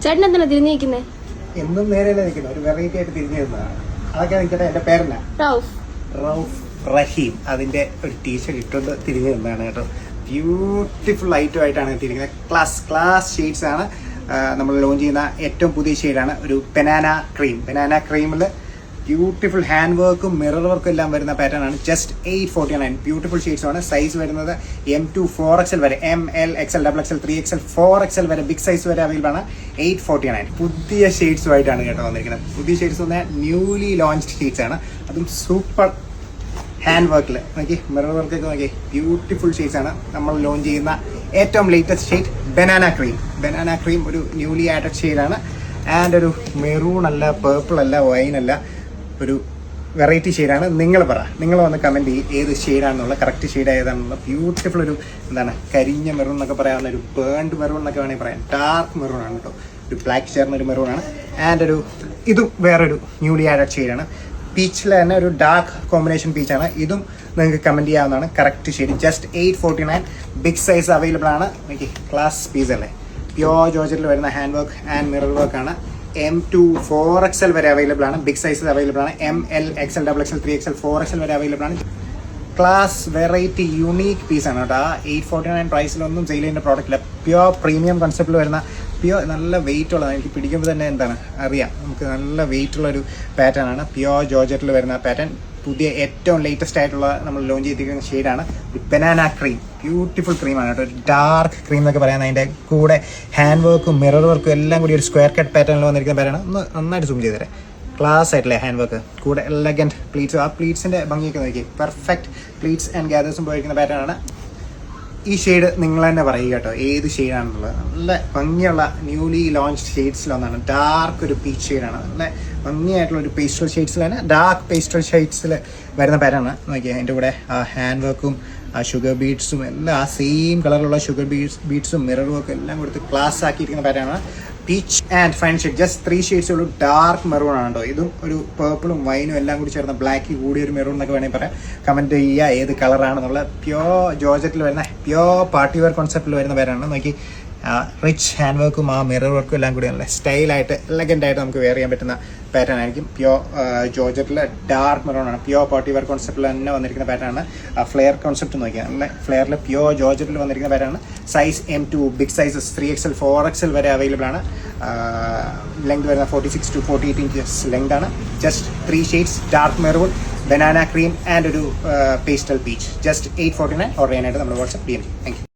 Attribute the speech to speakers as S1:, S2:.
S1: ചേട്ടൻ എന്താണ് തിരിഞ്ഞിരിക്കുന്നേ?
S2: എന്നും നേരെയല്ലേ നിൽക്കുന്നത്, ഒരു വെറൈറ്റി ആയിട്ട് തിരിഞ്ഞു നിന്നതാണ്. അതൊക്കെ നിൽക്കട്ടെ. എന്റെ പേരെന്നാ? റൌഫ് റഹീം. അതിന്റെ ഒരു ടീഷർട്ട് ഇട്ടുകൊണ്ട് തിരിഞ്ഞു നിന്നതാണ് കേട്ടോ. ബ്യൂട്ടിഫുൾ ഐറ്റം ആയിട്ടാണ് തിരിക്കുന്നത്. ക്ലാസ് ഷെയ്ഡ്സ് ആണ് നമ്മൾ ലോഞ്ച് ചെയ്യുന്ന ഏറ്റവും പുതിയ ഷെയ്ഡാണ്. ഒരു ബനാന ക്രീമിൽ ബ്യൂട്ടിഫുൾ ഹാൻഡ് വർക്കും മിറർ വർക്കും എല്ലാം വരുന്ന പാറ്റേൺ ആണ്. ജസ്റ്റ് 849. ബ്യൂട്ടിഫുൾ ഷെയ്ഡ്സ് ആണ്. സൈസ് വരുന്നത് M2 4XL വരെ, ML XL XXL 3XL 4XL വരെ, ബിഗ് സൈസ് വരെ അവൈലബിൾ ആണ്. 849. പുതിയ ഷെയ്ഡ്സുമായിട്ടാണ് കേട്ടോ വന്നിരിക്കുന്നത്. പുതിയ ഷെയ്ഡ്സ് പറഞ്ഞാൽ ന്യൂലി ലോഞ്ച്ഡ് ഷെയ്ഡ്സ് ആണ്. അതും സൂപ്പർ ഹാൻഡ് വർക്കിൽ നോക്കി, മിറർ വർക്കൊക്കെ നോക്കി, ബ്യൂട്ടിഫുൾ ഷെയ്ഡ്സ് ആണ്. നമ്മൾ ലോഞ്ച് ചെയ്യുന്ന ഏറ്റവും ലേറ്റസ്റ്റ് ഷെയ്ഡ് ബനാന ക്രീം ഒരു ന്യൂലി ആഡഡ് ഷെയ്ഡാണ്. ആൻഡ് ഒരു മെറൂൺ അല്ല, പേർപ്പിൾ അല്ല, വൈൻ അല്ല, ഒരു വെറൈറ്റി ഷെയ്ഡാണ്. നിങ്ങൾ വന്ന് കമൻറ്റ് ചെയ്യും ഏത് ഷെയ്ഡാണെന്നുള്ള, കറക്റ്റ് ഷെയ്ഡ് ഏതാണെന്നുള്ള. ബ്യൂട്ടിഫുൾ ഒരു കരിഞ്ഞ മെറൂൺ എന്നൊക്കെ പറയാവുന്ന ഒരു ബേൺഡ് മെറൂൺ എന്നൊക്കെ വേണമെങ്കിൽ പറയാം. ഡാർക്ക് മെറൂൺ ആണ് കേട്ടോ. ഒരു ബ്ലാക്ക് ചേർന്ന ഒരു മെറൂൺ ആണ്. ആൻഡ് ഇതും വേറൊരു ന്യൂലി ആഡഡ് ഷെയ്ഡാണ്. പീച്ചിൽ തന്നെ ഒരു ഡാർക്ക് കോമ്പിനേഷൻ പീച്ചാണ്. ഇതും നിങ്ങൾക്ക് കമൻറ്റ് ചെയ്യാവുന്നതാണ്. Correct shade. Just 849. Big size available ആണ്. നോക്കി, ക്ലാസ് പീസ് അല്ലേ. പ്യോർ ജോർജറ്റിൽ വരുന്ന hand work and mirror work ആണ്. M2 4XL വരെ അവൈലബിൾ ആണ്. ബിഗ് സൈസ് അവൈലബിൾ ആണ്. ML XL XXL 3XL 4XL വരെ അവൈലബിൾ ആണ്. ക്ലാസ് വെറൈറ്റി യൂണീക്ക് പീസാണ് കേട്ടോ. ആ 849 പ്രൈസിലൊന്നും സെയിൽ ചെയ്യുന്ന പ്രോഡക്റ്റില്ല. പ്യോർ പ്രീമിയം കൺസെപ്റ്റിൽ വരുന്ന നല്ല വെയിറ്റ് ഉള്ളതാണ്. എനിക്ക് പിടിക്കുമ്പോൾ തന്നെ അറിയാം, നമുക്ക് നല്ല വെയിറ്റ് ഉള്ള ഒരു പാറ്റേൺ ആണ്. പ്യോർ ജോർജറ്റിൽ വരുന്ന പാറ്റേൺ. പുതിയ ഏറ്റവും ലേറ്റസ്റ്റ് ആയിട്ടുള്ള നമ്മൾ ലോഞ്ച് ചെയ്തിരിക്കുന്ന ഷെയ്ഡാണ് ബനാന ക്രീം. ബ്യൂട്ടിഫുൾ ക്രീമാണ് കേട്ടോ. ഒരു ഡാർക്ക് ക്രീം എന്നൊക്കെ പറയാൻ അതിൻ്റെ കൂടെ ഹാൻഡ് വർക്കും മിറർ വർക്കും എല്ലാം കൂടി ഒരു സ്ക്വയർ കട്ട് പാറ്റേണിൽ വന്നിരിക്കുന്ന പാറ്റേൺ. ഒന്ന് നന്നായിട്ട് സൂം ചെയ്ത് തരാം. ക്ലാസ് ആയിട്ടില്ലേ ഹാൻഡ് വർക്ക്, കൂടെ എലഗൻറ്റ് പ്ലീറ്റ്സ്. ആ പ്ലീറ്റ്സിൻ്റെ ഭംഗിയൊക്കെ നോക്കി, പെർഫെക്റ്റ് പ്ലീറ്റ്സ് ആൻഡ് ഗ്യാദേഴ്സും പോയിരിക്കുന്ന പാറ്റേൺ ആണ്. ഈ ഷെയ്ഡ് നിങ്ങൾ തന്നെ പറയുക കേട്ടോ ഏത് ഷെയ്ഡാണെന്നുള്ളത്. നല്ല ഭംഗിയുള്ള ന്യൂലി ലോഞ്ച്ഡ് ഷെയ്ഡ്സിലൊന്നാണ്. ഡാർക്ക് ഒരു പീച്ച് ഷെയ്ഡാണ്. നല്ല ഭംഗിയായിട്ടുള്ള ഒരു പേസ്റ്റൽ ഷെയ്ഡ്സിൽ തന്നെ ഡാർക്ക് പേസ്റ്റൽ ഷെയ്ഡ്സിൽ വരുന്ന പാറ്റേണാണ്. നോക്കിയാൽ അതിൻ്റെ കൂടെ ആ ഹാൻഡ് വർക്കും ആ ഷുഗർ ബീഡ്സും എല്ലാം ആ സെയിം കളറിലുള്ള ഷുഗർ ബീഡ്സും മിറർ വർക്കും എല്ലാം കൊടുത്ത് ക്ലാസ് ആക്കിയിരിക്കുന്ന പാറ്റേണാണ്. Peach and fine shade. Just 3 shades ഉള്ളൂ. ഡാർക്ക് മെറൂൺ ആണ് കേട്ടോ. ഇതും ഒരു പേർപ്പിളും വൈനും എല്ലാം കൂടി ചേർന്ന ബ്ലാക്ക് കൂടിയ ഒരു മെറൂൺ എന്നൊക്കെ വേണമെങ്കിൽ പറയാം. കമൻറ്റ് ചെയ്യുക ഏത് കളറാണെന്നുള്ള. പ്യോർ ജോർജറ്റിൽ വരുന്ന പ്യോർ പാർട്ടി വെയർ കോൺസെപ്റ്റിൽ വരുന്ന പേരാണ്. നോക്കി, റിച്ച് ഹാൻഡ് വർക്കും ആ മിറർ വർക്കും എല്ലാം കൂടി നല്ല സ്റ്റൈലായിട്ട് എലഗൻ്റായിട്ട് നമുക്ക് വെയർ ചെയ്യാൻ പറ്റുന്ന പാറ്റേൺ ആയിരിക്കും. പ്യോർ ജോർജറ്റിൽ ഡാർക്ക് മെറൂൺ ആണ്. പ്യോർ പാർട്ടി വെയർ കോൺസെപ്റ്റിൽ തന്നെ വന്നിരിക്കുന്ന പാറ്റേൺ ആണ്. ഫ്ലെയർ കോൺസെപ്റ്റ് നോക്കിയാൽ നല്ല ഫ്ലെയറിൽ പ്യോർ ജോർജറ്റിൽ വന്നിരിക്കുന്ന പാറ്റേൺ ആണ്. Size M2, big sizes 3XL 4XL വരെ അവൈലബിൾ ആണ്. ലെങ്ത് വരുന്ന 46 to 48 inches ലെങ്ത് ആണ്. Just 3 shades, dark maroon, banana cream and ഒരു പേസ്റ്റൽ പീച്ച്. ജസ്റ്റ് 849. ഓർഡർ ചെയ്യാനായിട്ട് നമ്മൾ വാട്സ്ആപ്പ് ചെയ്യാം. Thank you.